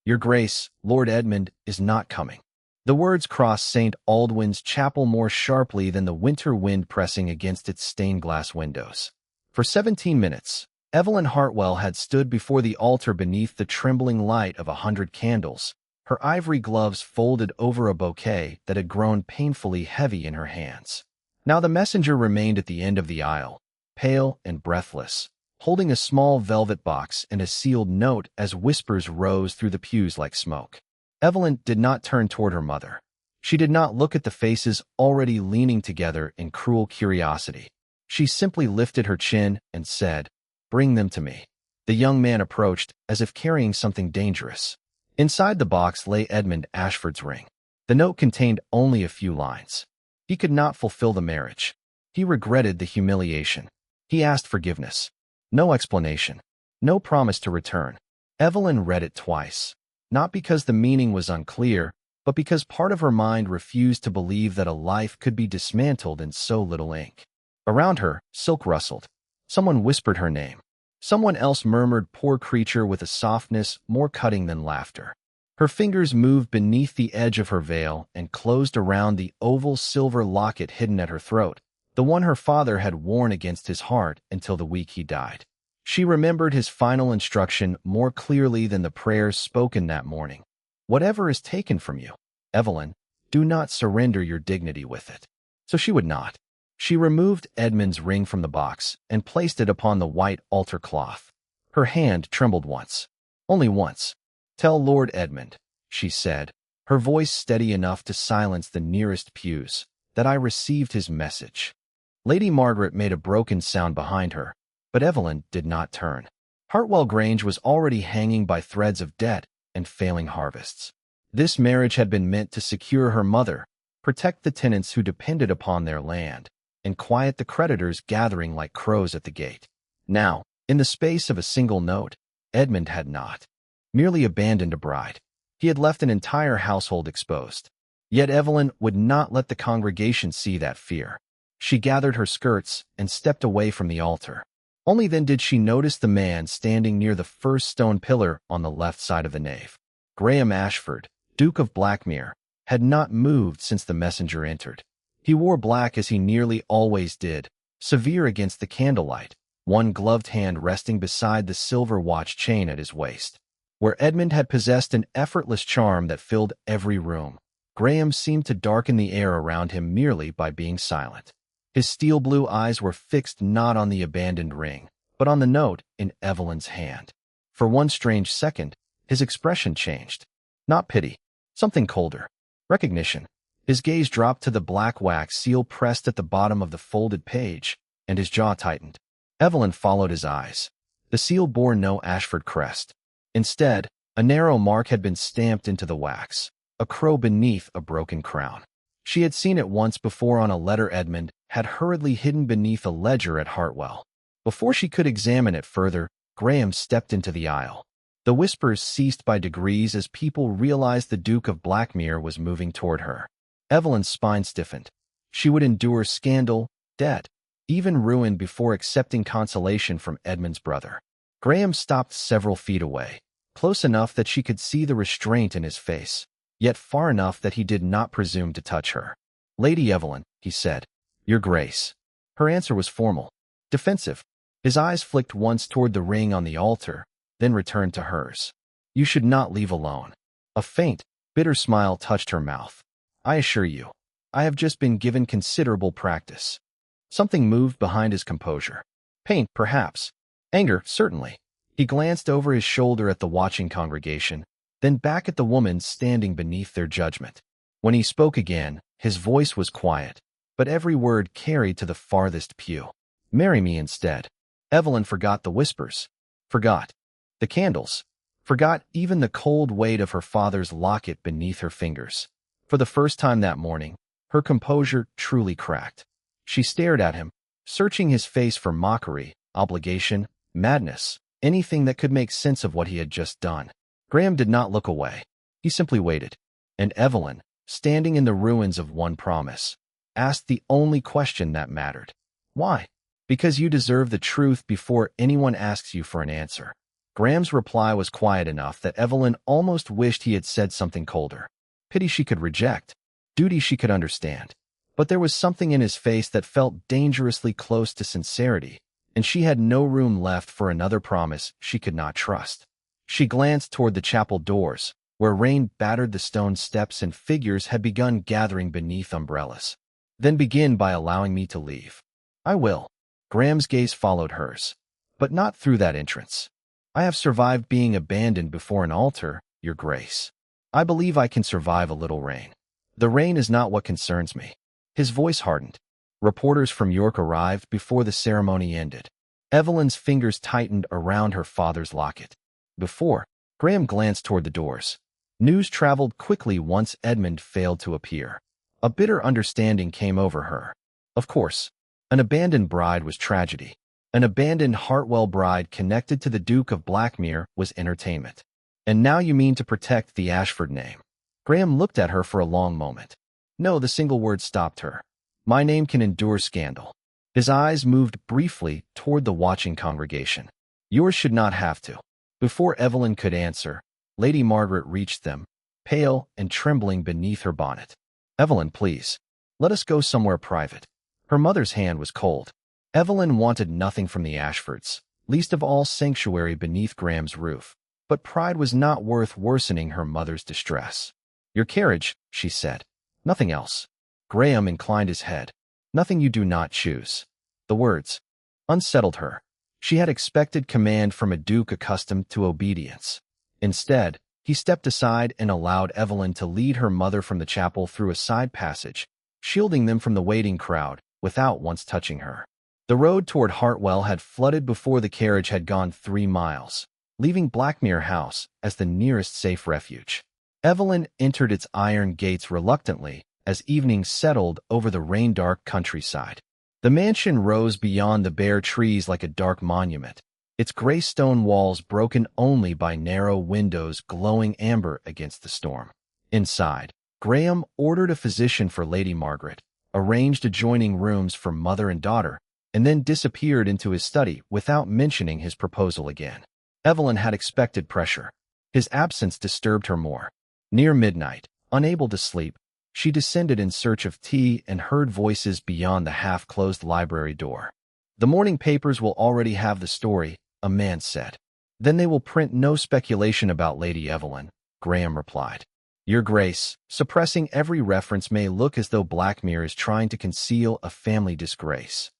Your Grace, Lord Edmund is not coming. The words crossed St. Aldwyn's chapel more sharply than the winter wind pressing against its stained-glass windows. For 17 minutes, Evelyn Hartwell had stood before the altar beneath the trembling light of 100 candles, her ivory gloves folded over a bouquet that had grown painfully heavy in her hands. Now the messenger remained at the end of the aisle, pale and breathless, holding a small velvet box and a sealed note as whispers rose through the pews like smoke. Evelyn did not turn toward her mother. She did not look at the faces already leaning together in cruel curiosity. She simply lifted her chin and said, "Bring them to me." The young man approached, as if carrying something dangerous. Inside the box lay Edmund Ashford's ring. The note contained only a few lines. He could not fulfill the marriage. He regretted the humiliation. He asked forgiveness. No explanation. No promise to return. Evelyn read it twice. Not because the meaning was unclear, but because part of her mind refused to believe that a life could be dismantled in so little ink. Around her, silk rustled. Someone whispered her name. Someone else murmured "poor creature" with a softness more cutting than laughter. Her fingers moved beneath the edge of her veil and closed around the oval silver locket hidden at her throat, the one her father had worn against his heart until the week he died. She remembered his final instruction more clearly than the prayers spoken that morning. "Whatever is taken from you, Evelyn, do not surrender your dignity with it." So she would not. She removed Edmund's ring from the box and placed it upon the white altar cloth. Her hand trembled once. Only once. "Tell Lord Edmund," she said, her voice steady enough to silence the nearest pews, "that I received his message." Lady Margaret made a broken sound behind her, but Evelyn did not turn. Hartwell Grange was already hanging by threads of debt and failing harvests. This marriage had been meant to secure her mother, protect the tenants who depended upon their land, and quiet the creditors gathering like crows at the gate. Now, in the space of a single note, Edmund had not merely abandoned a bride. He had left an entire household exposed. Yet Evelyn would not let the congregation see that fear. She gathered her skirts and stepped away from the altar. Only then did she notice the man standing near the first stone pillar on the left side of the nave. Graham Ashford, Duke of Blackmere, had not moved since the messenger entered. He wore black as he nearly always did, severe against the candlelight, one gloved hand resting beside the silver watch chain at his waist. Where Edmund had possessed an effortless charm that filled every room, Graham seemed to darken the air around him merely by being silent. His steel blue eyes were fixed not on the abandoned ring, but on the note in Evelyn's hand. For one strange second, his expression changed. Not pity, something colder. Recognition. His gaze dropped to the black wax seal pressed at the bottom of the folded page, and his jaw tightened. Evelyn followed his eyes. The seal bore no Ashford crest. Instead, a narrow mark had been stamped into the wax, a crow beneath a broken crown. She had seen it once before on a letter Edmund had hurriedly hidden beneath a ledger at Hartwell. Before she could examine it further, Graham stepped into the aisle. The whispers ceased by degrees as people realized the Duke of Blackmere was moving toward her. Evelyn's spine stiffened. She would endure scandal, debt, even ruin before accepting consolation from Edmund's brother. Graham stopped several feet away, close enough that she could see the restraint in his face, yet far enough that he did not presume to touch her. "Lady Evelyn," he said. "Your Grace." Her answer was formal, defensive. His eyes flicked once toward the ring on the altar, then returned to hers. "You should not leave alone." A faint, bitter smile touched her mouth. "I assure you, I have just been given considerable practice." Something moved behind his composure. Pain, perhaps. Anger, certainly. He glanced over his shoulder at the watching congregation, then back at the woman standing beneath their judgment. When he spoke again, his voice was quiet, but every word carried to the farthest pew. "Marry me instead." Evelyn forgot the whispers, forgot the candles, forgot even the cold weight of her father's locket beneath her fingers. For the first time that morning, her composure truly cracked. She stared at him, searching his face for mockery, obligation, madness, anything that could make sense of what he had just done. Graham did not look away. He simply waited. And Evelyn, standing in the ruins of one promise, asked the only question that mattered. "Why?" "Because you deserve the truth before anyone asks you for an answer." Graham's reply was quiet enough that Evelyn almost wished he had said something colder. Pity she could reject, duty she could understand. But there was something in his face that felt dangerously close to sincerity, and she had no room left for another promise she could not trust. She glanced toward the chapel doors, where rain battered the stone steps and figures had begun gathering beneath umbrellas. Then begin by allowing me to leave. I will. Graham's gaze followed hers. But not through that entrance. I have survived being abandoned before an altar, Your Grace. I believe I can survive a little rain. The rain is not what concerns me. His voice hardened. Reporters from York arrived before the ceremony ended. Evelyn's fingers tightened around her father's locket. Before, Graham glanced toward the doors. News traveled quickly once Edmund failed to appear. A bitter understanding came over her. Of course, an abandoned bride was tragedy. An abandoned Hartwell bride connected to the Duke of Blackmere was entertainment. And now you mean to protect the Ashford name. Graham looked at her for a long moment. No, the single word stopped her. My name can endure scandal. His eyes moved briefly toward the watching congregation. Yours should not have to. Before Evelyn could answer, Lady Margaret reached them, pale and trembling beneath her bonnet. Evelyn, please. Let us go somewhere private. Her mother's hand was cold. Evelyn wanted nothing from the Ashfords, least of all sanctuary beneath Graham's roof. But pride was not worth worsening her mother's distress. Your carriage, she said. Nothing else. Graham inclined his head. Nothing you do not choose. The words unsettled her. She had expected command from a duke accustomed to obedience. Instead, he stepped aside and allowed Evelyn to lead her mother from the chapel through a side passage, shielding them from the waiting crowd without once touching her. The road toward Hartwell had flooded before the carriage had gone 3 miles, leaving Blackmere House as the nearest safe refuge. Evelyn entered its iron gates reluctantly as evening settled over the rain-dark countryside. The mansion rose beyond the bare trees like a dark monument, its gray stone walls broken only by narrow windows glowing amber against the storm. Inside, Graham ordered a physician for Lady Margaret, arranged adjoining rooms for mother and daughter, and then disappeared into his study without mentioning his proposal again. Evelyn had expected pressure. His absence disturbed her more. Near midnight, unable to sleep, she descended in search of tea and heard voices beyond the half-closed library door. The morning papers will already have the story, a man said. Then they will print no speculation about Lady Evelyn, Graham replied. Your Grace, suppressing every reference may look as though Blackmere is trying to conceal a family disgrace.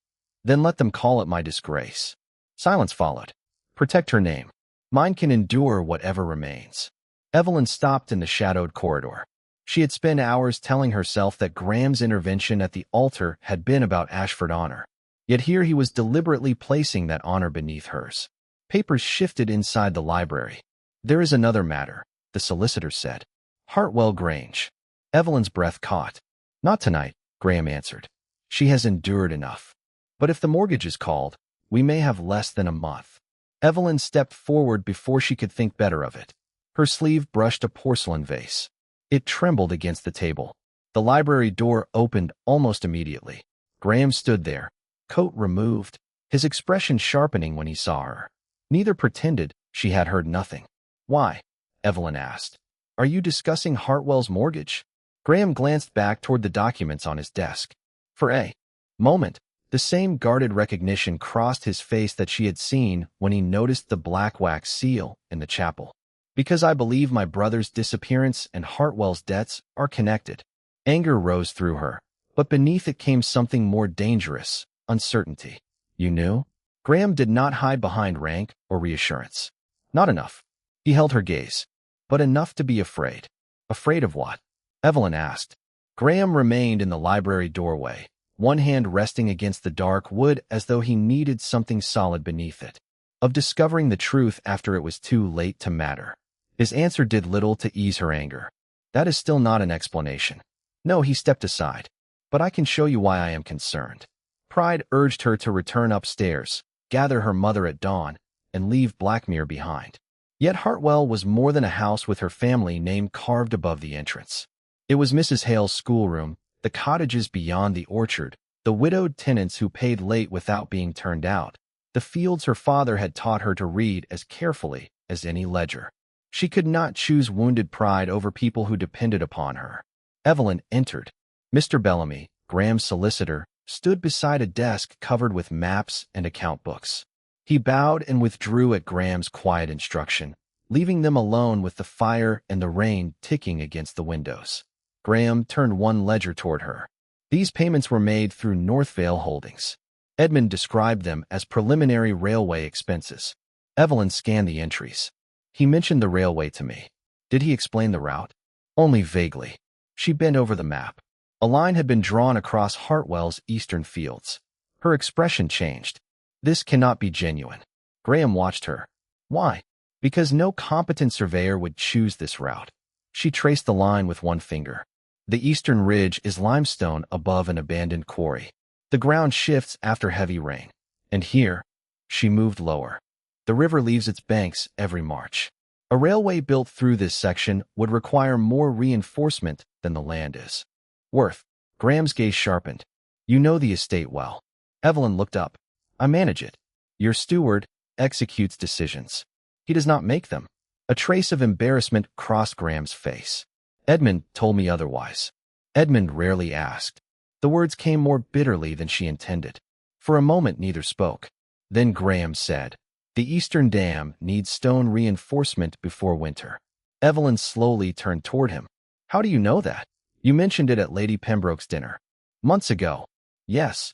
Then let them call it my disgrace. Silence followed. Protect her name. Mine can endure whatever remains. Evelyn stopped in the shadowed corridor. She had spent hours telling herself that Graham's intervention at the altar had been about Ashford honor. Yet here he was deliberately placing that honor beneath hers. Papers shifted inside the library. There is another matter, the solicitor said. Hartwell Grange. Evelyn's breath caught. Not tonight, Graham answered. She has endured enough. But if the mortgage is called, we may have less than a month. Evelyn stepped forward before she could think better of it. Her sleeve brushed a porcelain vase. It trembled against the table. The library door opened almost immediately. Graham stood there, coat removed, his expression sharpening when he saw her. Neither pretended she had heard nothing. Why? Evelyn asked. Are you discussing Hartwell's mortgage? Graham glanced back toward the documents on his desk. For a moment, the same guarded recognition crossed his face that she had seen when he noticed the black wax seal in the chapel. Because I believe my brother's disappearance and Hartwell's debts are connected. Anger rose through her, but beneath it came something more dangerous, uncertainty. You knew? Graham did not hide behind rank or reassurance. Not enough. He held her gaze. But enough to be afraid. Afraid of what? Evelyn asked. Graham remained in the library doorway, one hand resting against the dark wood as though he needed something solid beneath it. Of discovering the truth after it was too late to matter. His answer did little to ease her anger. That is still not an explanation. No, he stepped aside. But I can show you why I am concerned. Pride urged her to return upstairs, gather her mother at dawn, and leave Blackmere behind. Yet Hartwell was more than a house with her family name carved above the entrance. It was Mrs. Hale's schoolroom, the cottages beyond the orchard, the widowed tenants who paid late without being turned out, the fields her father had taught her to read as carefully as any ledger. She could not choose wounded pride over people who depended upon her. Evelyn entered. Mr. Bellamy, Graham's solicitor, stood beside a desk covered with maps and account books. He bowed and withdrew at Graham's quiet instruction, leaving them alone with the fire and the rain ticking against the windows. Graham turned one ledger toward her. These payments were made through Northvale Holdings. Edmund described them as preliminary railway expenses. Evelyn scanned the entries. He mentioned the railway to me. Did he explain the route? Only vaguely. She bent over the map. A line had been drawn across Hartwell's eastern fields. Her expression changed. This cannot be genuine. Graham watched her. Why? Because no competent surveyor would choose this route. She traced the line with one finger. The eastern ridge is limestone above an abandoned quarry. The ground shifts after heavy rain. And here, she moved lower. The river leaves its banks every March. A railway built through this section would require more reinforcement than the land is worth. Graham's gaze sharpened. You know the estate well. Evelyn looked up. I manage it. Your steward executes decisions. He does not make them. A trace of embarrassment crossed Graham's face. Edmund told me otherwise. Edmund rarely asked. The words came more bitterly than she intended. For a moment neither spoke. Then Graham said, the eastern dam needs stone reinforcement before winter. Evelyn slowly turned toward him. How do you know that? You mentioned it at Lady Pembroke's dinner. Months ago. Yes.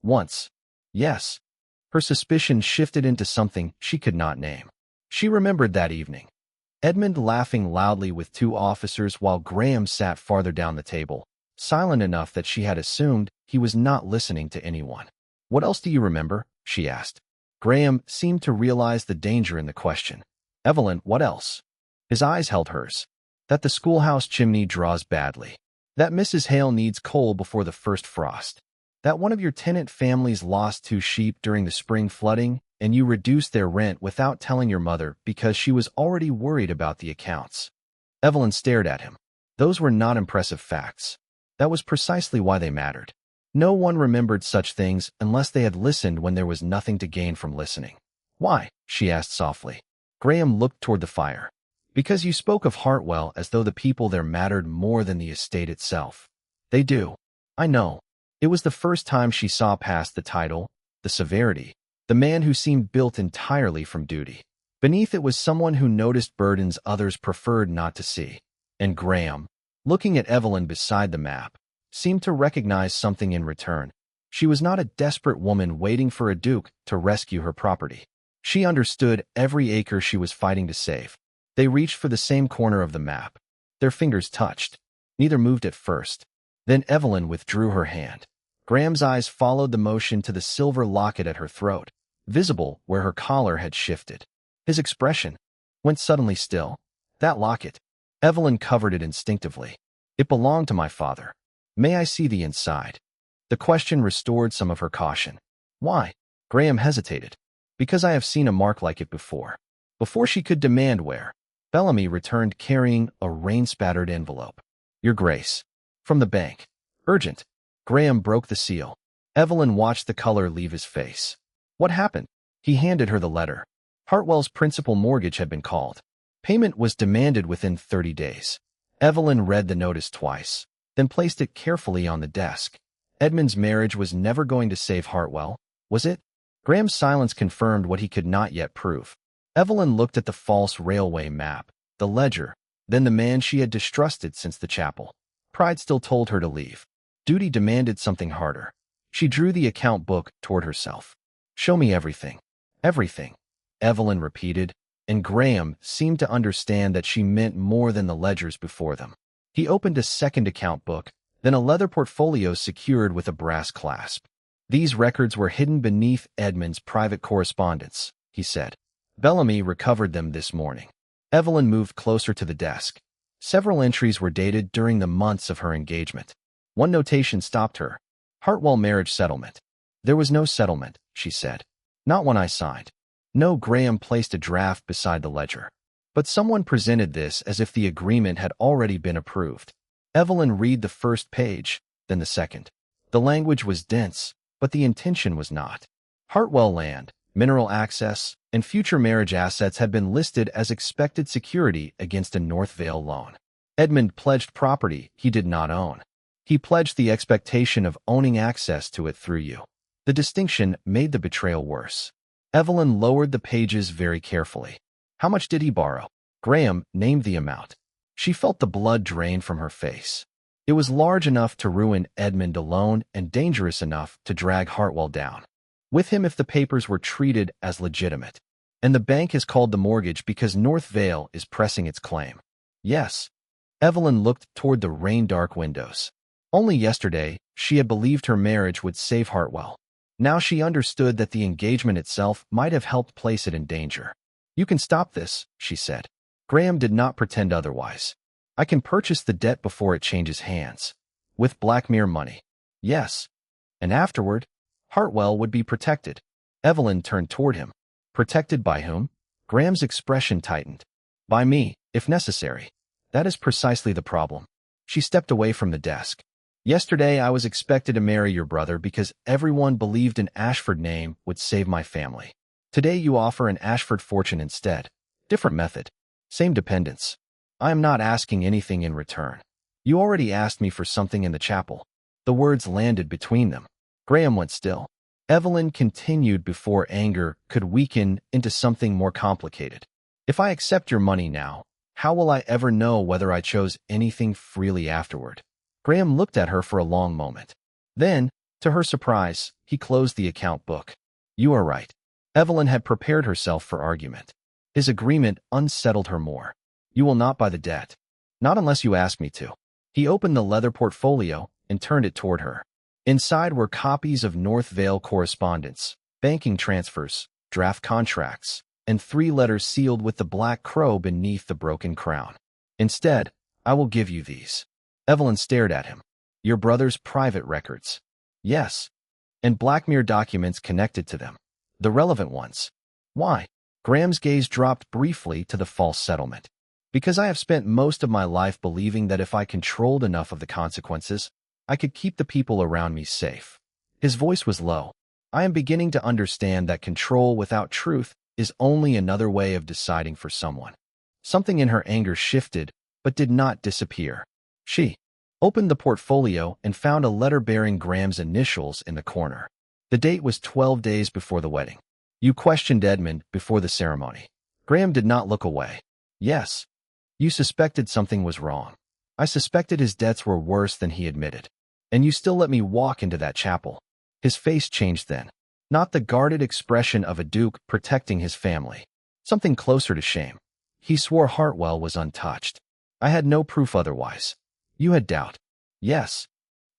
Once. Yes. Her suspicion shifted into something she could not name. She remembered that evening. Edmund laughing loudly with two officers while Graham sat farther down the table, silent enough that she had assumed he was not listening to anyone. What else do you remember? She asked. Graham seemed to realize the danger in the question. Evelyn, what else? His eyes held hers. That the schoolhouse chimney draws badly. That Mrs. Hale needs coal before the first frost. That one of your tenant families lost 2 sheep during the spring flooding, and you reduced their rent without telling your mother because she was already worried about the accounts. Evelyn stared at him. Those were not impressive facts. That was precisely why they mattered. No one remembered such things unless they had listened when there was nothing to gain from listening. Why? She asked softly. Graham looked toward the fire. Because you spoke of Hartwell as though the people there mattered more than the estate itself. They do. I know. It was the first time she saw past the title, the severity, the man who seemed built entirely from duty. Beneath it was someone who noticed burdens others preferred not to see. And Graham, looking at Evelyn beside the map, seemed to recognize something in return. She was not a desperate woman waiting for a duke to rescue her property. She understood every acre she was fighting to save. They reached for the same corner of the map. Their fingers touched. Neither moved at first. Then Evelyn withdrew her hand. Graham's eyes followed the motion to the silver locket at her throat, visible where her collar had shifted. His expression went suddenly still. That locket. Evelyn covered it instinctively. It belonged to my father. May I see the inside? The question restored some of her caution. Why? Graham hesitated. Because I have seen a mark like it before. Before she could demand where, Bellamy returned carrying a rain-spattered envelope. Your Grace. From the bank. Urgent. Graham broke the seal. Evelyn watched the color leave his face. What happened? He handed her the letter. Hartwell's principal mortgage had been called. Payment was demanded within 30 days. Evelyn read the notice twice, then placed it carefully on the desk. Edmund's marriage was never going to save Hartwell, was it? Graham's silence confirmed what he could not yet prove. Evelyn looked at the false railway map, the ledger, then the man she had distrusted since the chapel. Pride still told her to leave. Duty demanded something harder. She drew the account book toward herself. Show me everything. Everything. Evelyn repeated, and Graham seemed to understand that she meant more than the ledgers before them. He opened a second account book, then a leather portfolio secured with a brass clasp. These records were hidden beneath Edmund's private correspondence, he said. Bellamy recovered them this morning. Evelyn moved closer to the desk. Several entries were dated during the months of her engagement. One notation stopped her. Hartwell marriage settlement. There was no settlement, she said. Not one I signed. No. Graham placed a draft beside the ledger. But someone presented this as if the agreement had already been approved. Evelyn read the first page, then the second. The language was dense, but the intention was not. Hartwell land, mineral access, and future marriage assets had been listed as expected security against a North Vale loan. Edmund pledged property he did not own. He pledged the expectation of owning access to it through you. The distinction made the betrayal worse. Evelyn lowered the pages very carefully. How much did he borrow? Graham named the amount. She felt the blood drain from her face. It was large enough to ruin Edmund alone and dangerous enough to drag Hartwell down. With him if the papers were treated as legitimate. And the bank has called the mortgage because North Vale is pressing its claim. Yes. Evelyn looked toward the rain-dark windows. Only yesterday, she had believed her marriage would save Hartwell. Now she understood that the engagement itself might have helped place it in danger. You can stop this, she said. Graham did not pretend otherwise. I can purchase the debt before it changes hands. With blackmail money. Yes. And afterward, Hartwell would be protected. Evelyn turned toward him. Protected by whom? Graham's expression tightened. By me, if necessary. That is precisely the problem. She stepped away from the desk. Yesterday I was expected to marry your brother because everyone believed an Ashford name would save my family. Today you offer an Ashford fortune instead. Different method. Same dependence. I am not asking anything in return. You already asked me for something in the chapel. The words landed between them. Graham went still. Evelyn continued before anger could weaken into something more complicated. If I accept your money now, how will I ever know whether I chose anything freely afterward? Graham looked at her for a long moment. Then, to her surprise, he closed the account book. You are right. Evelyn had prepared herself for argument. His agreement unsettled her more. You will not buy the debt. Not unless you ask me to. He opened the leather portfolio and turned it toward her. Inside were copies of North Vale correspondence, banking transfers, draft contracts, and 3 letters sealed with the black crow beneath the broken crown. Instead, I will give you these. Evelyn stared at him. Your brother's private records. Yes. And blackmail documents connected to them. The relevant ones. Why? Graham's gaze dropped briefly to the false settlement. Because I have spent most of my life believing that if I controlled enough of the consequences, I could keep the people around me safe. His voice was low. I am beginning to understand that control without truth is only another way of deciding for someone. Something in her anger shifted, but did not disappear. She opened the portfolio and found a letter bearing Graham's initials in the corner. The date was 12 days before the wedding. You questioned Edmund before the ceremony. Graham did not look away. Yes. You suspected something was wrong. I suspected his debts were worse than he admitted. And you still let me walk into that chapel. His face changed then. Not the guarded expression of a duke protecting his family. Something closer to shame. He swore Hartwell was untouched. I had no proof otherwise. You had doubt. Yes.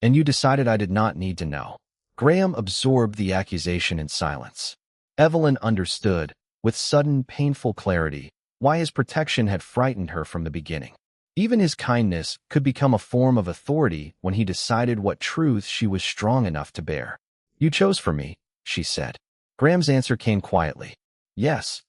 And you decided I did not need to know. Graham absorbed the accusation in silence. Evelyn understood, with sudden, painful clarity, why his protection had frightened her from the beginning. Even his kindness could become a form of authority when he decided what truth she was strong enough to bear. You chose for me, she said. Graham's answer came quietly. Yes.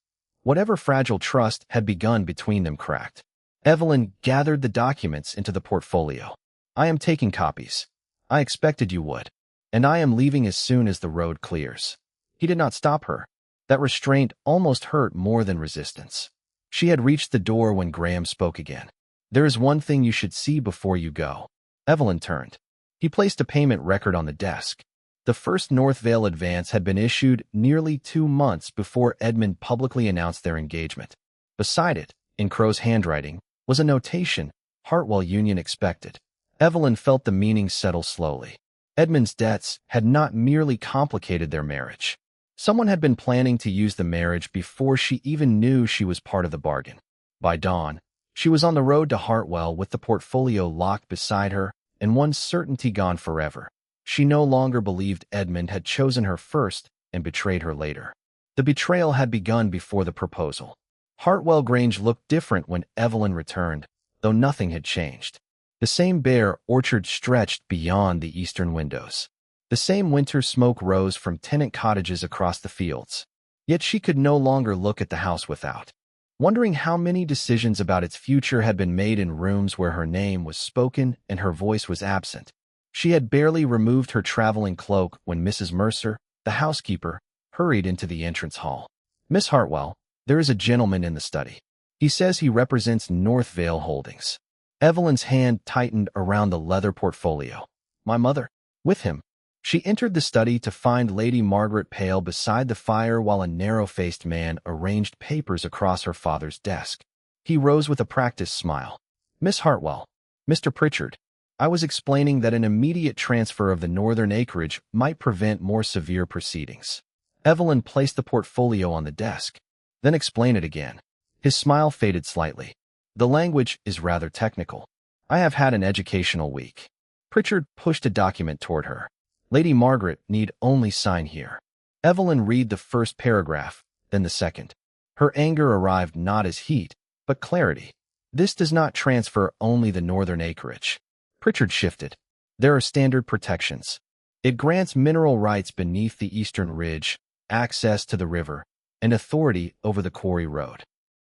Whatever fragile trust had begun between them cracked. Evelyn gathered the documents into the portfolio. I am taking copies. I expected you would. And I am leaving as soon as the road clears. He did not stop her. That restraint almost hurt more than resistance. She had reached the door when Graham spoke again. There is one thing you should see before you go. Evelyn turned. He placed a payment record on the desk. The first North Vale advance had been issued nearly 2 months before Edmund publicly announced their engagement. Beside it, in Crow's handwriting, was a notation, Hartwell Union expected. Evelyn felt the meaning settle slowly. Edmund's debts had not merely complicated their marriage. Someone had been planning to use the marriage before she even knew she was part of the bargain. By dawn, she was on the road to Hartwell with the portfolio locked beside her and one certainty gone forever. She no longer believed Edmund had chosen her first and betrayed her later. The betrayal had begun before the proposal. Hartwell Grange looked different when Evelyn returned, though nothing had changed. The same bare orchard stretched beyond the eastern windows. The same winter smoke rose from tenant cottages across the fields. Yet she could no longer look at the house without, wondering how many decisions about its future had been made in rooms where her name was spoken and her voice was absent. She had barely removed her traveling cloak when Mrs. Mercer, the housekeeper, hurried into the entrance hall. "Miss Hartwell, there is a gentleman in the study. He says he represents North Vale Holdings." Evelyn's hand tightened around the leather portfolio. "My mother?" "With him." She entered the study to find Lady Margaret Pale beside the fire while a narrow-faced man arranged papers across her father's desk. He rose with a practiced smile. "Miss Hartwell, Mr. Pritchard, I was explaining that an immediate transfer of the northern acreage might prevent more severe proceedings." Evelyn placed the portfolio on the desk. "Then explain it again." His smile faded slightly. "The language is rather technical. I have had an educational week." Pritchard pushed a document toward her. "Lady Margaret need only sign here." Evelyn read the first paragraph, then the second. Her anger arrived not as heat, but clarity. "This does not transfer only the northern acreage." Pritchard shifted. "There are standard protections. It grants mineral rights beneath the eastern ridge, access to the river, and authority over the quarry road."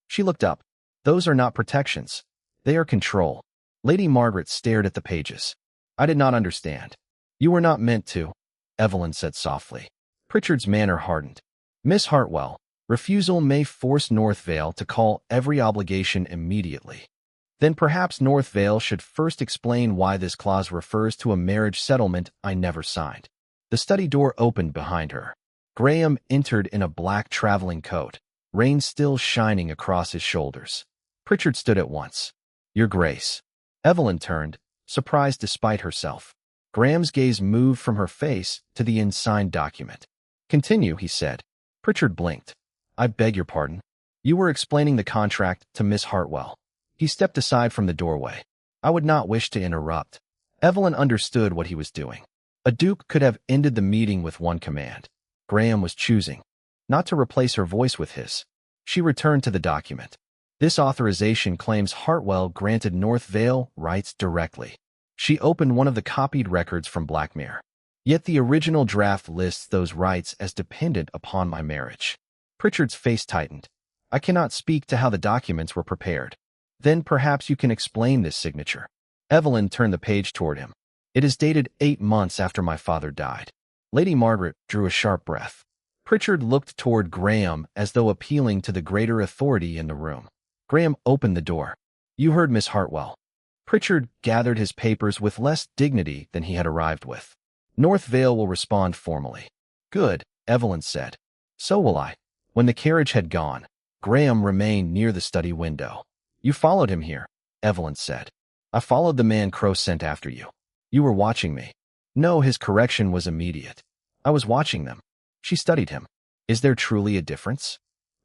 She looked up. "Those are not protections. They are control." Lady Margaret stared at the pages. "I did not understand." "You were not meant to," Evelyn said softly. Pritchard's manner hardened. "Miss Hartwell, refusal may force North Vale to call every obligation immediately. Then perhaps North Vale should first explain why this clause refers to a marriage settlement I never signed." The study door opened behind her. Graham entered in a black traveling coat, rain still shining across his shoulders. Pritchard stood at once. "Your Grace." Evelyn turned, surprised despite herself. Graham's gaze moved from her face to the unsigned document. "Continue," he said. Pritchard blinked. "I beg your pardon. You were explaining the contract to Miss Hartwell." He stepped aside from the doorway. "I would not wish to interrupt." Evelyn understood what he was doing. A duke could have ended the meeting with one command. Graham was choosing not to replace her voice with his. She returned to the document. "This authorization claims Hartwell granted North Vale rights directly." She opened one of the copied records from Blackmere. "Yet the original draft lists those rights as dependent upon my marriage." Pritchard's face tightened. "I cannot speak to how the documents were prepared." "Then perhaps you can explain this signature." Evelyn turned the page toward him. "It is dated 8 months after my father died." Lady Margaret drew a sharp breath. Pritchard looked toward Graham as though appealing to the greater authority in the room. Graham opened the door. "You heard Miss Hartwell." Pritchard gathered his papers with less dignity than he had arrived with. "North Vale will respond formally." "Good," Evelyn said. "So will I." When the carriage had gone, Graham remained near the study window. "You followed him here," Evelyn said. "I followed the man Crow sent after you." "You were watching me." No, his correction was immediate. "I was watching them." She studied him. "Is there truly a difference?"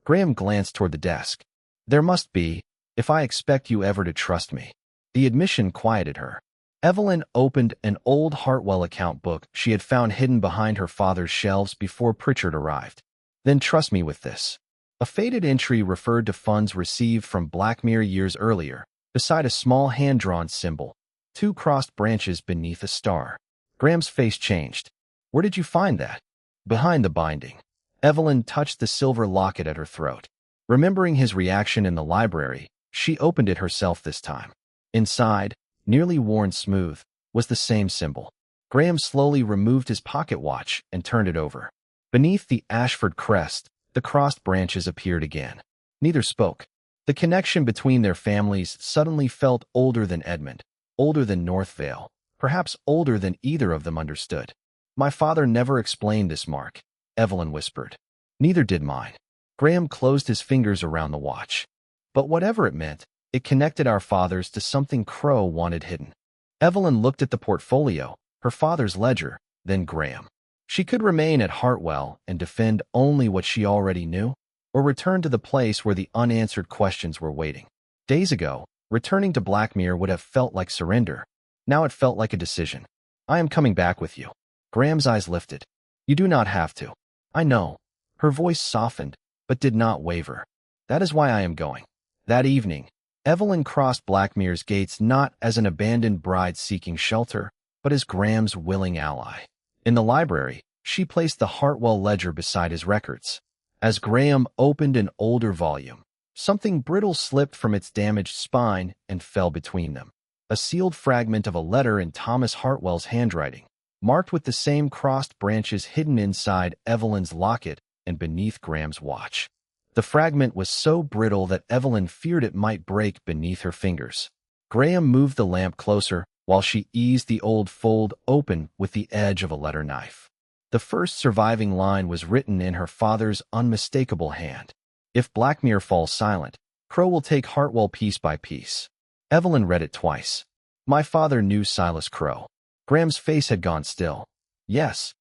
Graham glanced toward the desk. "There must be, if I expect you ever to trust me." The admission quieted her. Evelyn opened an old Hartwell account book she had found hidden behind her father's shelves before Pritchard arrived. "Then trust me with this." A faded entry referred to funds received from Blackmere years earlier, beside a small hand-drawn symbol, 2 crossed branches beneath a star. Graham's face changed. "Where did you find that?" "Behind the binding." Evelyn touched the silver locket at her throat. Remembering his reaction in the library, she opened it herself this time. Inside, nearly worn smooth, was the same symbol. Graham slowly removed his pocket watch and turned it over. Beneath the Ashford crest, the crossed branches appeared again. Neither spoke. The connection between their families suddenly felt older than Edmund, older than North Vale, perhaps older than either of them understood. "My father never explained this mark," Evelyn whispered. "Neither did mine." Graham closed his fingers around the watch. "But whatever it meant, it connected our fathers to something Crow wanted hidden." Evelyn looked at the portfolio, her father's ledger, then Graham. She could remain at Hartwell and defend only what she already knew, or return to the place where the unanswered questions were waiting. Days ago, returning to Blackmere would have felt like surrender. Now it felt like a decision. "I am coming back with you." Graham's eyes lifted. "You do not have to." "I know." Her voice softened, but did not waver. "That is why I am going." That evening, Evelyn crossed Blackmere's gates not as an abandoned bride seeking shelter, but as Graham's willing ally. In the library, she placed the Hartwell ledger beside his records. As Graham opened an older volume, something brittle slipped from its damaged spine and fell between them. A sealed fragment of a letter in Thomas Hartwell's handwriting, marked with the same crossed branches hidden inside Evelyn's locket and beneath Graham's watch. The fragment was so brittle that Evelyn feared it might break beneath her fingers. Graham moved the lamp closer while she eased the old fold open with the edge of a letter knife. The first surviving line was written in her father's unmistakable hand. "If Blackmere falls silent, Crow will take Hartwell piece by piece." Evelyn read it twice. My father knew Silas Crow. Graham's face had gone still. Yes.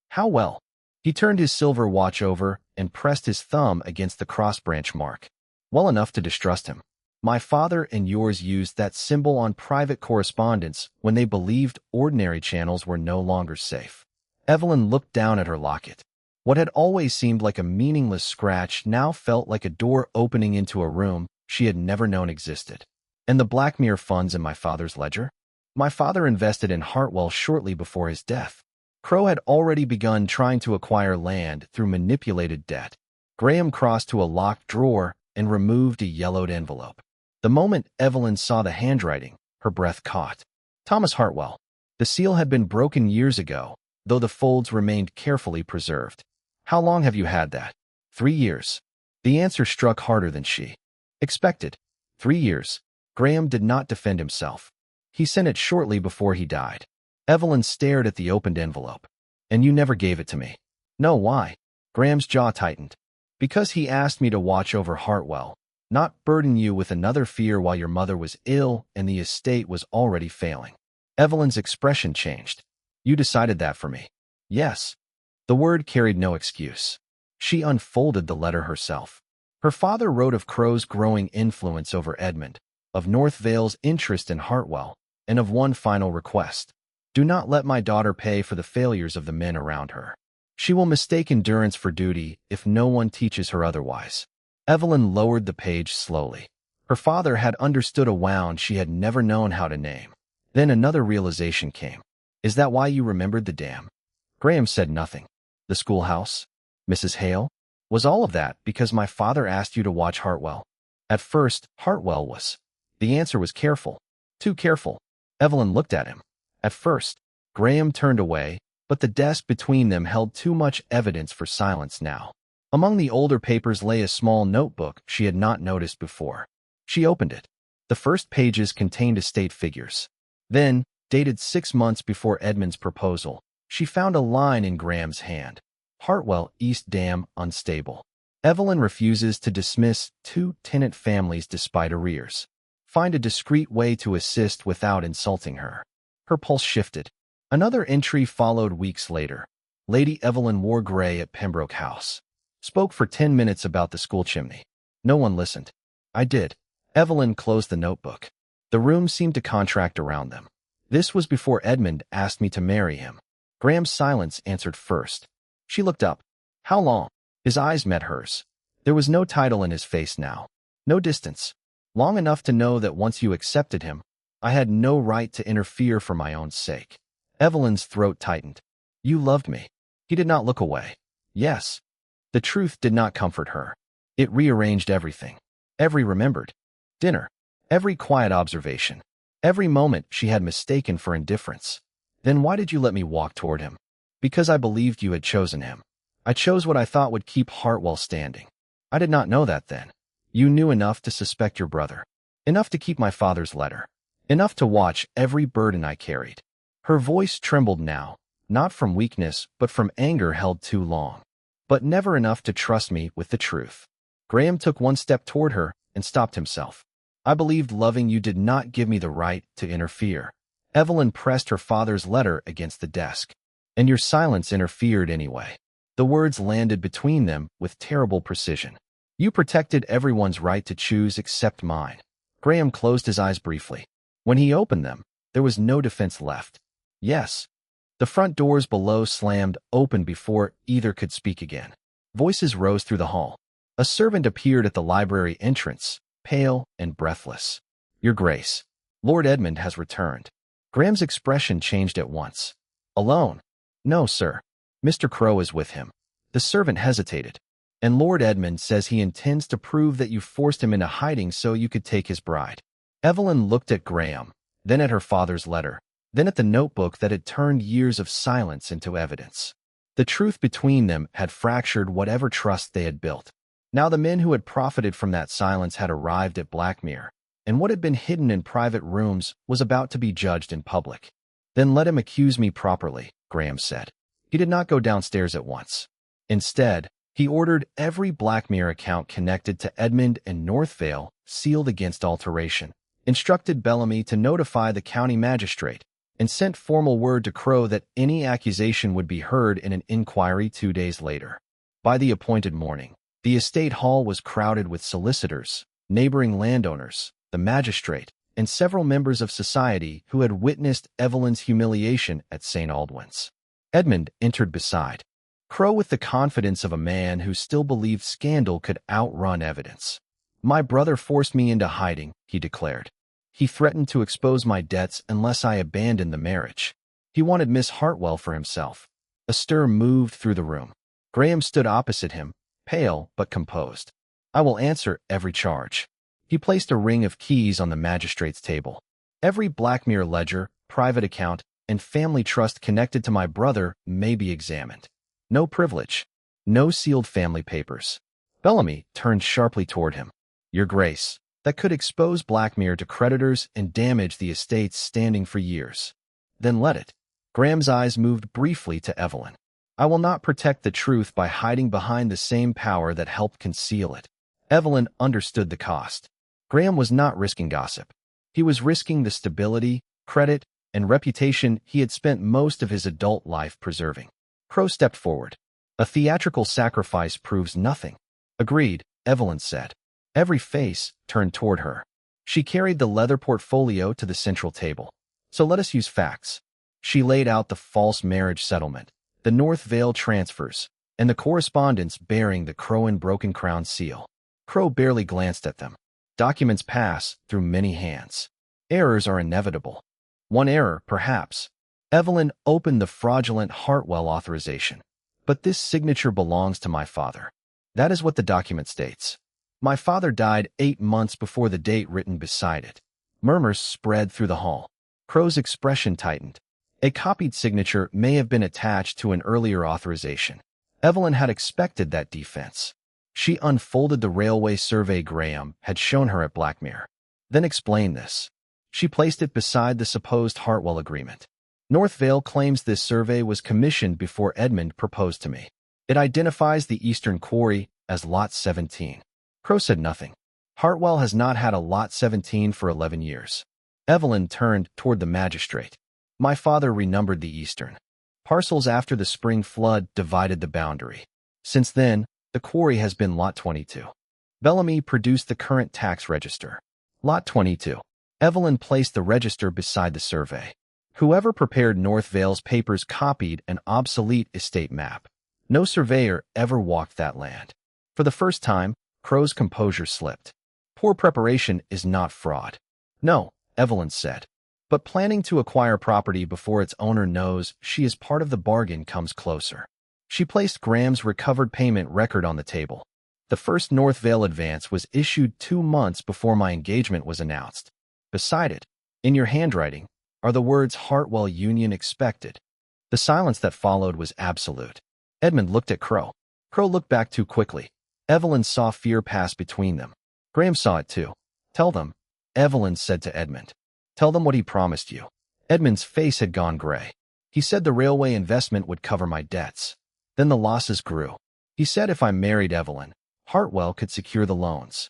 How well? He turned his silver watch over and pressed his thumb against the cross-branch mark. Well enough to distrust him. My father and yours used that symbol on private correspondence when they believed ordinary channels were no longer safe. Evelyn looked down at her locket. What had always seemed like a meaningless scratch now felt like a door opening into a room she had never known existed. And the Blackmere funds in my father's ledger? My father invested in Hartwell shortly before his death. Crow had already begun trying to acquire land through manipulated debt. Graham crossed to a locked drawer and removed a yellowed envelope. The moment Evelyn saw the handwriting, her breath caught. Thomas Hartwell. The seal had been broken years ago, though the folds remained carefully preserved. How long have you had that? 3 years. The answer struck harder than she expected. 3 years. Graham did not defend himself. He sent it shortly before he died. Evelyn stared at the opened envelope. And you never gave it to me. No, why? Graham's jaw tightened. Because he asked me to watch over Hartwell, not burden you with another fear while your mother was ill and the estate was already failing. Evelyn's expression changed. You decided that for me. Yes. The word carried no excuse. She unfolded the letter herself. Her father wrote of Crow's growing influence over Edmund, of North Vale's interest in Hartwell, and of one final request. Do not let my daughter pay for the failures of the men around her. She will mistake endurance for duty if no one teaches her otherwise. Evelyn lowered the page slowly. Her father had understood a wound she had never known how to name. Then another realization came. Is that why you remembered the dam? Graham said nothing. The schoolhouse? Mrs. Hale? Was all of that because my father asked you to watch Hartwell? At first, Hartwell was. The answer was careful. Too careful. Evelyn looked at him. At first, Graham turned away, but the desk between them held too much evidence for silence now. Among the older papers lay a small notebook she had not noticed before. She opened it. The first pages contained estate figures. Then, dated 6 months before Edmund's proposal, she found a line in Graham's hand. Hartwell East Dam unstable. Evelyn refuses to dismiss 2 tenant families despite arrears. Find a discreet way to assist without insulting her. Her pulse shifted. Another entry followed weeks later. Lady Evelyn wore gray at Pembroke House. Spoke for 10 minutes about the school chimney. No one listened. I did. Evelyn closed the notebook. The room seemed to contract around them. This was before Edmund asked me to marry him. Graham's silence answered first. She looked up. How long? His eyes met hers. There was no title in his face now. No distance. Long enough to know that once you accepted him, I had no right to interfere for my own sake. Evelyn's throat tightened. You loved me. He did not look away. Yes. The truth did not comfort her. It rearranged everything. Every remembered dinner. Every quiet observation. Every moment she had mistaken for indifference. Then why did you let me walk toward him? Because I believed you had chosen him. I chose what I thought would keep Hartwell standing. I did not know that then. You knew enough to suspect your brother. Enough to keep my father's letter. Enough to watch every burden I carried. Her voice trembled now, not from weakness but from anger held too long. But never enough to trust me with the truth. Graham took one step toward her and stopped himself. I believed loving you did not give me the right to interfere. Evelyn pressed her father's letter against the desk. And your silence interfered anyway. The words landed between them with terrible precision. You protected everyone's right to choose except mine. Graham closed his eyes briefly. When he opened them, there was no defense left. Yes. The front doors below slammed open before either could speak again. Voices rose through the hall. A servant appeared at the library entrance, pale and breathless. Your Grace, Lord Edmund has returned. Graham's expression changed at once. Alone? No, sir. Mr. Crow is with him. The servant hesitated. And Lord Edmund says he intends to prove that you forced him into hiding so you could take his bride. Evelyn looked at Graham, then at her father's letter, then at the notebook that had turned years of silence into evidence. The truth between them had fractured whatever trust they had built. Now the men who had profited from that silence had arrived at Blackmere, and what had been hidden in private rooms was about to be judged in public. Then let him accuse me properly, Graham said. He did not go downstairs at once. Instead, he ordered every Blackmere account connected to Edmund and Northvale sealed against alteration, instructed Bellamy to notify the county magistrate, and sent formal word to Crow that any accusation would be heard in an inquiry 2 days later. By the appointed morning, the estate hall was crowded with solicitors, neighboring landowners, the magistrate, and several members of society who had witnessed Evelyn's humiliation at St. Aldwyn's. Edmund entered beside Crow with the confidence of a man who still believed scandal could outrun evidence. "My brother forced me into hiding," he declared. "He threatened to expose my debts unless I abandoned the marriage. He wanted Miss Hartwell for himself." A stir moved through the room. Graham stood opposite him, pale but composed. "I will answer every charge." He placed a ring of keys on the magistrate's table. "Every Blackmere ledger, private account, and family trust connected to my brother may be examined. No privilege. No sealed family papers." Bellamy turned sharply toward him. "Your Grace, that could expose Blackmere to creditors and damage the estate's standing for years." "Then let it." Graham's eyes moved briefly to Evelyn. "I will not protect the truth by hiding behind the same power that helped conceal it." Evelyn understood the cost. Graham was not risking gossip. He was risking the stability, credit, and reputation he had spent most of his adult life preserving. Crow stepped forward. "A theatrical sacrifice proves nothing." "Agreed," Evelyn said. Every face turned toward her. She carried the leather portfolio to the central table. "So let us use facts." She laid out the false marriage settlement, the North Vale transfers, and the correspondence bearing the Crow and Broken Crown seal. Crow barely glanced at them. Documents pass through many hands. Errors are inevitable. One error, perhaps. Evelyn opened the fraudulent Hartwell authorization. "But this signature belongs to my father." That is what the document states. "My father died 8 months before the date written beside it." Murmurs spread through the hall. Crow's expression tightened. A copied signature may have been attached to an earlier authorization. Evelyn had expected that defense. She unfolded the railway survey Graham had shown her at Blackmere. "Then explain this." She placed it beside the supposed Hartwell agreement. "North Vale claims this survey was commissioned before Edmund proposed to me. It identifies the eastern quarry as Lot 17. Crow said nothing. "Hartwell has not had a Lot 17 for 11 years. Evelyn turned toward the magistrate. "My father renumbered the eastern. Parcels after the spring flood divided the boundary. Since then, the quarry has been Lot 22. Bellamy produced the current tax register. Lot 22. Evelyn placed the register beside the survey. Whoever prepared North Vale's papers copied an obsolete estate map. No surveyor ever walked that land." For the first time, Crow's composure slipped. "Poor preparation is not fraud." "No," Evelyn said. "But planning to acquire property before its owner knows she is part of the bargain comes closer." She placed Graham's recovered payment record on the table. "The first North Vale advance was issued 2 months before my engagement was announced. Beside it, in your handwriting, are the words Hartwell Union expected." The silence that followed was absolute. Edmund looked at Crow. Crow looked back too quickly. Evelyn saw fear pass between them. Graham saw it too. "Tell them," Evelyn said to Edmund. "Tell them what he promised you." Edmund's face had gone gray. "He said the railway investment would cover my debts. Then the losses grew. He said if I married Evelyn, Hartwell could secure the loans."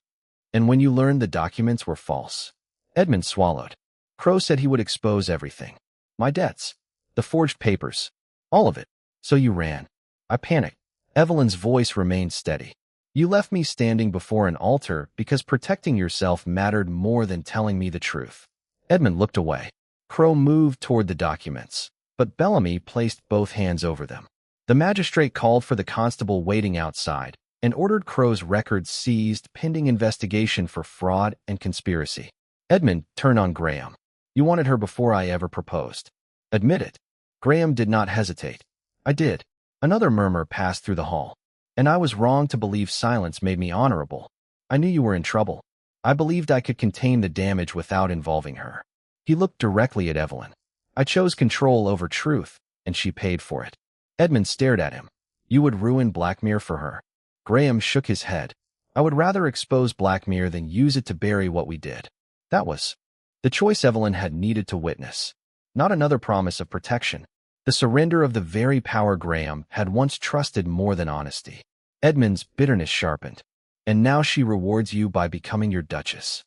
"And when you learned the documents were false?" Edmund swallowed. "Crow said he would expose everything. My debts. The forged papers. All of it. So you ran." I panicked. Evelyn's voice remained steady. "You left me standing before an altar because protecting yourself mattered more than telling me the truth." Edmund looked away. Crow moved toward the documents, but Bellamy placed both hands over them. The magistrate called for the constable waiting outside and ordered Crow's records seized pending investigation for fraud and conspiracy. Edmund turned on Graham. "You wanted her before I ever proposed. Admit it." Graham did not hesitate. "I did." Another murmur passed through the hall. "And I was wrong to believe silence made me honorable. I knew you were in trouble. I believed I could contain the damage without involving her." He looked directly at Evelyn. "I chose control over truth, and she paid for it." Edmund stared at him. You would ruin Blackmere for her. Graham shook his head. I would rather expose Blackmere than use it to bury what we did. That was the choice Evelyn had needed to witness. Not another promise of protection. The surrender of the very power Graham had once trusted more than honesty. Edmund's bitterness sharpened. And now she rewards you by becoming your duchess.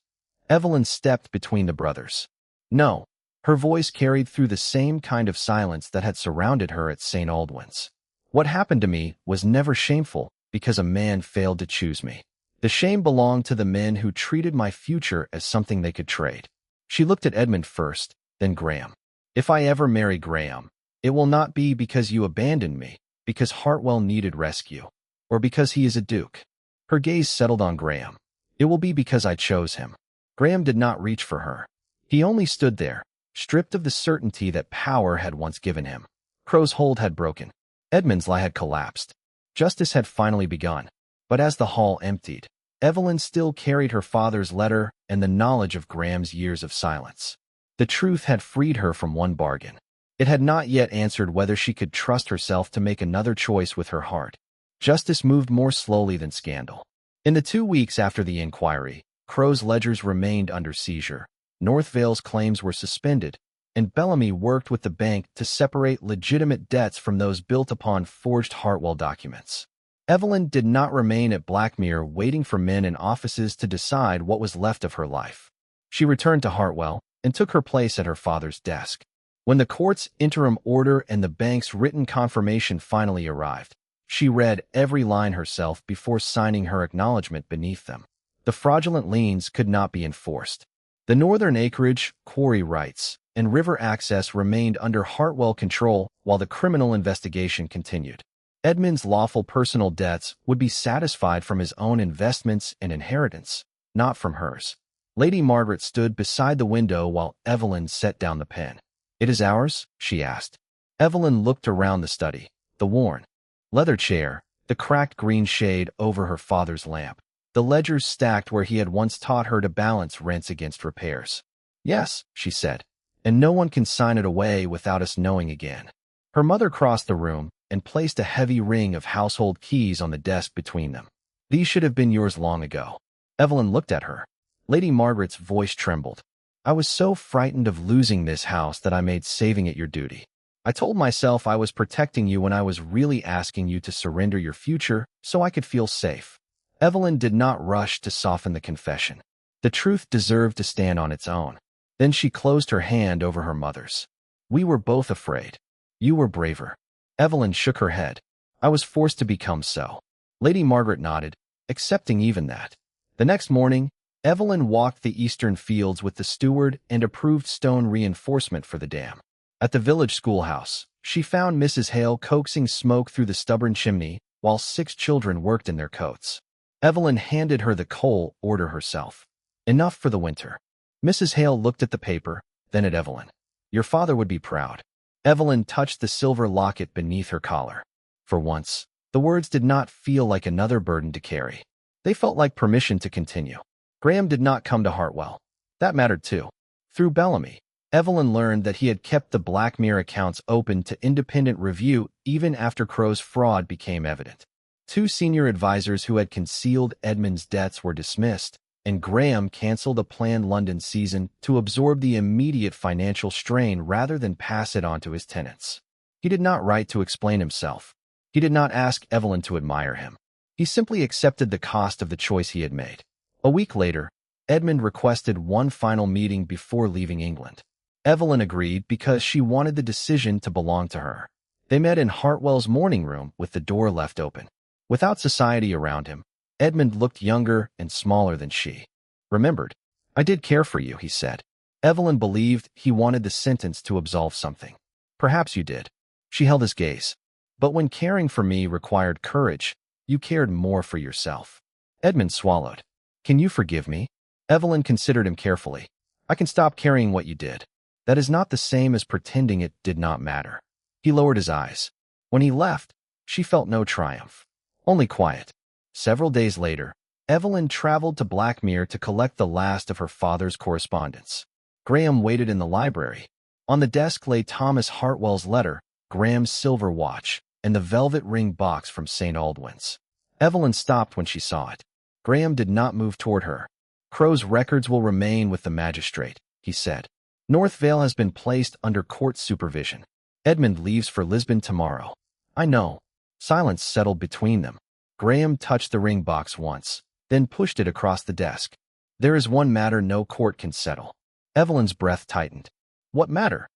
Evelyn stepped between the brothers. No. Her voice carried through the same kind of silence that had surrounded her at St. Aldwyn's. What happened to me was never shameful because a man failed to choose me. The shame belonged to the men who treated my future as something they could trade. She looked at Edmund first, then Graham. If I ever marry Graham, it will not be because you abandoned me, because Hartwell needed rescue, or because he is a duke. Her gaze settled on Graham. It will be because I chose him. Graham did not reach for her. He only stood there, stripped of the certainty that power had once given him. Crow's hold had broken. Edmund's lie had collapsed. Justice had finally begun. But as the hall emptied, Evelyn still carried her father's letter and the knowledge of Graham's years of silence. The truth had freed her from one bargain. It had not yet answered whether she could trust herself to make another choice with her heart. Justice moved more slowly than scandal. In the 2 weeks after the inquiry, Crow's ledgers remained under seizure. North Vale's claims were suspended, and Bellamy worked with the bank to separate legitimate debts from those built upon forged Hartwell documents. Evelyn did not remain at Blackmere waiting for men in offices to decide what was left of her life. She returned to Hartwell and took her place at her father's desk. When the court's interim order and the bank's written confirmation finally arrived, she read every line herself before signing her acknowledgement beneath them. The fraudulent liens could not be enforced. The northern acreage, quarry rights, and river access remained under Hartwell control while the criminal investigation continued. Edmund's lawful personal debts would be satisfied from his own investments and inheritance, not from hers. Lady Margaret stood beside the window while Evelyn set down the pen. It is ours? She asked. Evelyn looked around the study. The worn leather chair, the cracked green shade over her father's lamp, the ledgers stacked where he had once taught her to balance rents against repairs. Yes, she said, and no one can sign it away without us knowing again. Her mother crossed the room and placed a heavy ring of household keys on the desk between them. These should have been yours long ago. Evelyn looked at her. Lady Margaret's voice trembled. I was so frightened of losing this house that I made saving it your duty. I told myself I was protecting you when I was really asking you to surrender your future so I could feel safe. Evelyn did not rush to soften the confession. The truth deserved to stand on its own. Then she closed her hand over her mother's. We were both afraid. You were braver. Evelyn shook her head. I was forced to become so. Lady Margaret nodded, accepting even that. The next morning, Evelyn walked the eastern fields with the steward and approved stone reinforcement for the dam. At the village schoolhouse, she found Mrs. Hale coaxing smoke through the stubborn chimney while 6 children worked in their coats. Evelyn handed her the coal order herself. Enough for the winter. Mrs. Hale looked at the paper, then at Evelyn. Your father would be proud. Evelyn touched the silver locket beneath her collar. For once, the words did not feel like another burden to carry. They felt like permission to continue. Graham did not come to Hartwell. That mattered too. Through Bellamy, Evelyn learned that he had kept the Blackmere accounts open to independent review even after Crow's fraud became evident. 2 senior advisors who had concealed Edmund's debts were dismissed, and Graham canceled a planned London season to absorb the immediate financial strain rather than pass it on to his tenants. He did not write to explain himself. He did not ask Evelyn to admire him. He simply accepted the cost of the choice he had made. A week later, Edmund requested one final meeting before leaving England. Evelyn agreed because she wanted the decision to belong to her. They met in Hartwell's morning room with the door left open. Without society around him, Edmund looked younger and smaller than she. Remembered. I did care for you, he said. Evelyn believed he wanted the sentence to absolve something. Perhaps you did. She held his gaze. But when caring for me required courage, you cared more for yourself. Edmund swallowed. Can you forgive me? Evelyn considered him carefully. I can stop carrying what you did. That is not the same as pretending it did not matter. He lowered his eyes. When he left, she felt no triumph. Only quiet. Several days later, Evelyn traveled to Blackmere to collect the last of her father's correspondence. Graham waited in the library. On the desk lay Thomas Hartwell's letter, Graham's silver watch, and the velvet ring box from St. Aldwyn's. Evelyn stopped when she saw it. Graham did not move toward her. Crow's records will remain with the magistrate, he said. North Vale has been placed under court supervision. Edmund leaves for Lisbon tomorrow. I know. Silence settled between them. Graham touched the ring box once, then pushed it across the desk. There is one matter no court can settle. Evelyn's breath tightened. What matter?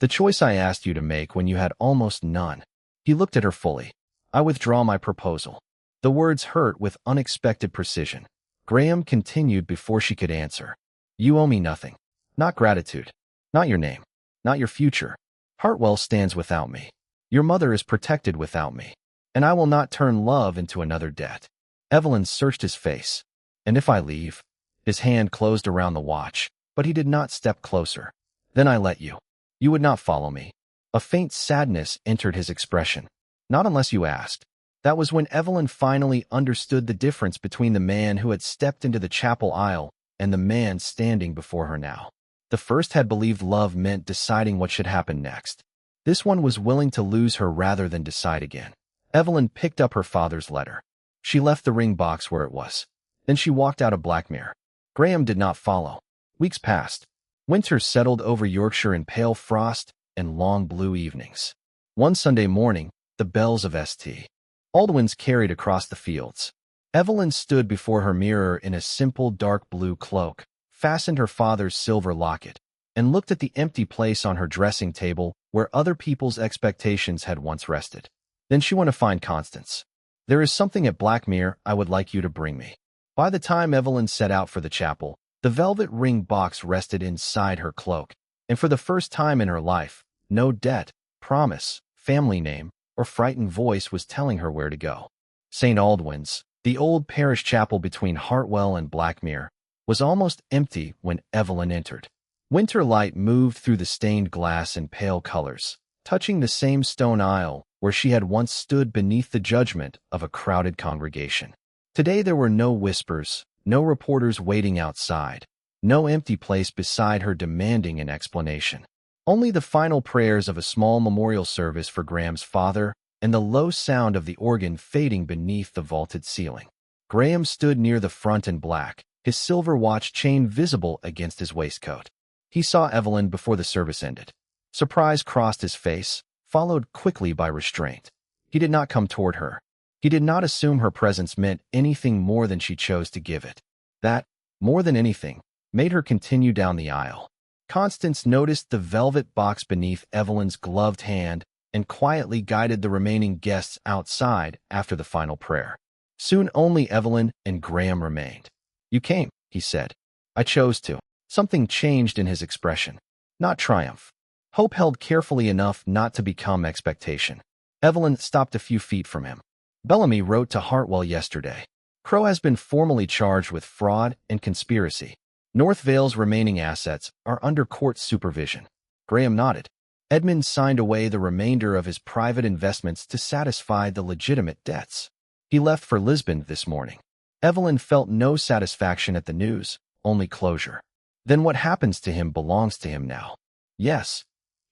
The choice I asked you to make when you had almost none. He looked at her fully. I withdraw my proposal. The words hurt with unexpected precision. Graham continued before she could answer. You owe me nothing. Not gratitude. Not your name. Not your future. Hartwell stands without me. Your mother is protected without me. And I will not turn love into another debt. Evelyn searched his face. And if I leave? His hand closed around the watch, but he did not step closer. Then I let you. You would not follow me. A faint sadness entered his expression. Not unless you asked. That was when Evelyn finally understood the difference between the man who had stepped into the chapel aisle and the man standing before her now. The first had believed love meant deciding what should happen next. This one was willing to lose her rather than decide again. Evelyn picked up her father's letter. She left the ring box where it was. Then she walked out of Blackmere. Graham did not follow. Weeks passed. Winter settled over Yorkshire in pale frost and long blue evenings. One Sunday morning, the bells of St. Aldwyn's carried across the fields. Evelyn stood before her mirror in a simple dark blue cloak, fastened her father's silver locket, and looked at the empty place on her dressing table where other people's expectations had once rested. Then she went to find Constance. There is something at Blackmere I would like you to bring me. By the time Evelyn set out for the chapel, the velvet ring box rested inside her cloak, and for the first time in her life, no debt, promise, family name, or frightened voice was telling her where to go. St. Aldwyn's, the old parish chapel between Hartwell and Blackmere, was almost empty when Evelyn entered. Winter light moved through the stained glass in pale colors, touching the same stone aisle where she had once stood beneath the judgment of a crowded congregation. Today there were no whispers, no reporters waiting outside, no empty place beside her demanding an explanation. Only the final prayers of a small memorial service for Graham's father and the low sound of the organ fading beneath the vaulted ceiling. Graham stood near the front in black, his silver watch chain visible against his waistcoat. He saw Evelyn before the service ended. Surprise crossed his face, followed quickly by restraint. He did not come toward her. He did not assume her presence meant anything more than she chose to give it. That, more than anything, made her continue down the aisle. Constance noticed the velvet box beneath Evelyn's gloved hand and quietly guided the remaining guests outside after the final prayer. Soon only Evelyn and Graham remained. You came, he said. I chose to. Something changed in his expression. Not triumph. Hope held carefully enough not to become expectation. Evelyn stopped a few feet from him. Bellamy wrote to Hartwell yesterday. Crow has been formally charged with fraud and conspiracy. North Vale's remaining assets are under court supervision. Graham nodded. Edmund signed away the remainder of his private investments to satisfy the legitimate debts. He left for Lisbon this morning. Evelyn felt no satisfaction at the news, only closure. Then what happens to him belongs to him now. Yes.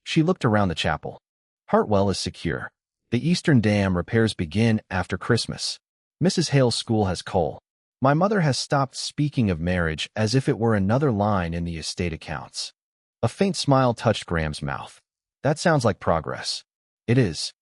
She looked around the chapel. Hartwell is secure. The eastern dam repairs begin after Christmas. Mrs. Hale's school has coal. My mother has stopped speaking of marriage as if it were another line in the estate accounts. A faint smile touched Graham's mouth. That sounds like progress. It is.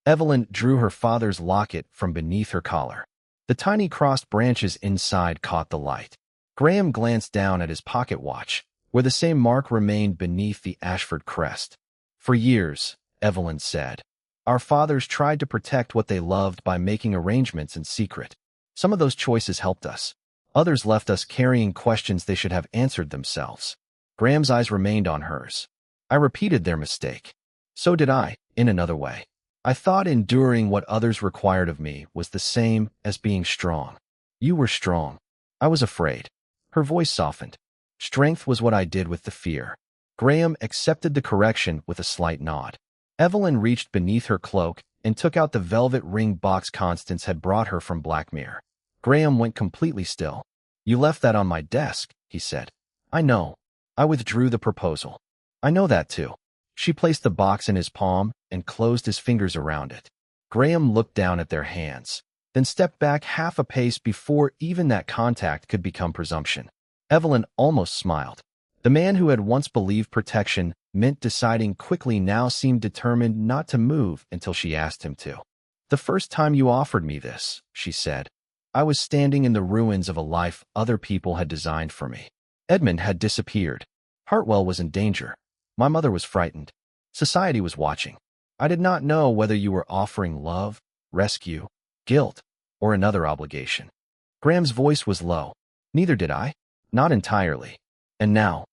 Evelyn drew her father's locket from beneath her collar. The tiny crossed branches inside caught the light. Graham glanced down at his pocket watch, where the same mark remained beneath the Ashford crest. For years, Evelyn said, our fathers tried to protect what they loved by making arrangements in secret. Some of those choices helped us. Others left us carrying questions they should have answered themselves. Graham's eyes remained on hers. I repeated their mistake. So did I, in another way. I thought enduring what others required of me was the same as being strong. You were strong. I was afraid. Her voice softened. Strength was what I did with the fear. Graham accepted the correction with a slight nod. Evelyn reached beneath her cloak and took out the velvet ring box Constance had brought her from Blackmere. Graham went completely still. You left that on my desk, he said. I know. I withdrew the proposal. I know that too. She placed the box in his palm and closed his fingers around it. Graham looked down at their hands, then stepped back half a pace before even that contact could become presumption. Evelyn almost smiled. The man who had once believed protection meant deciding quickly now seemed determined not to move until she asked him to. "The first time you offered me this," she said, "I was standing in the ruins of a life other people had designed for me. Edmund had disappeared. Hartwell was in danger. My mother was frightened. Society was watching. I did not know whether you were offering love, rescue, guilt, or another obligation." Graham's voice was low. "Neither did I. Not entirely. And now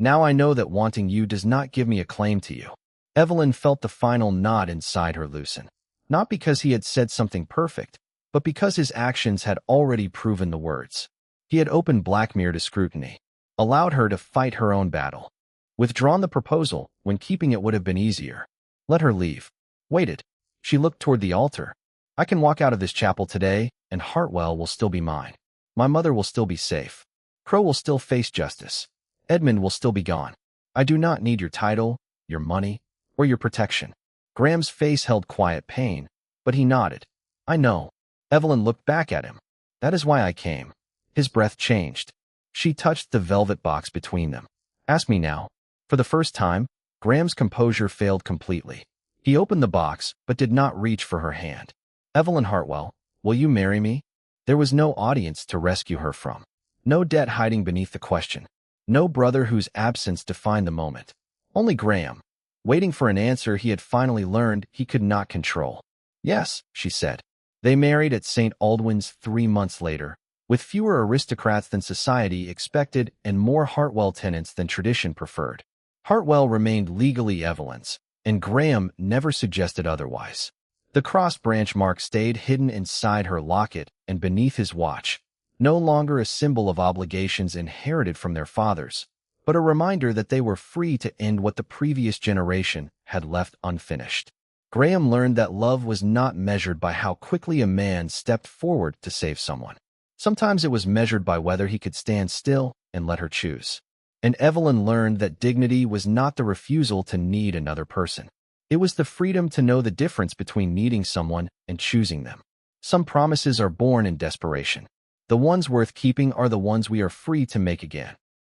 I know that wanting you does not give me a claim to you." Evelyn felt the final knot inside her loosen. Not because he had said something perfect, but because his actions had already proven the words. He had opened Blackmere to scrutiny, allowed her to fight her own battle, withdrawn the proposal when keeping it would have been easier, let her leave, waited. She looked toward the altar. "I can walk out of this chapel today, and Hartwell will still be mine. My mother will still be safe. Crow will still face justice. Edmund will still be gone. I do not need your title, your money, or your protection." Graham's face held quiet pain, but he nodded. "I know." Evelyn looked back at him. "That is why I came." His breath changed. She touched the velvet box between them. "Ask me now." For the first time, Graham's composure failed completely. He opened the box, but did not reach for her hand. "Evelyn Hartwell, will you marry me?" There was no audience to rescue her from. No debt hiding beneath the question. No brother whose absence defined the moment. Only Graham, waiting for an answer he had finally learned he could not control. "Yes," she said. They married at St. Aldwyn's 3 months later, with fewer aristocrats than society expected and more Hartwell tenants than tradition preferred. Hartwell remained legally Evelyn's, and Graham never suggested otherwise. The cross branch mark stayed hidden inside her locket and beneath his watch, no longer a symbol of obligations inherited from their fathers, but a reminder that they were free to end what the previous generation had left unfinished. Graham learned that love was not measured by how quickly a man stepped forward to save someone. Sometimes it was measured by whether he could stand still and let her choose. And Evelyn learned that dignity was not the refusal to need another person. It was the freedom to know the difference between needing someone and choosing them. Some promises are born in desperation. The ones worth keeping are the ones we are free to make again.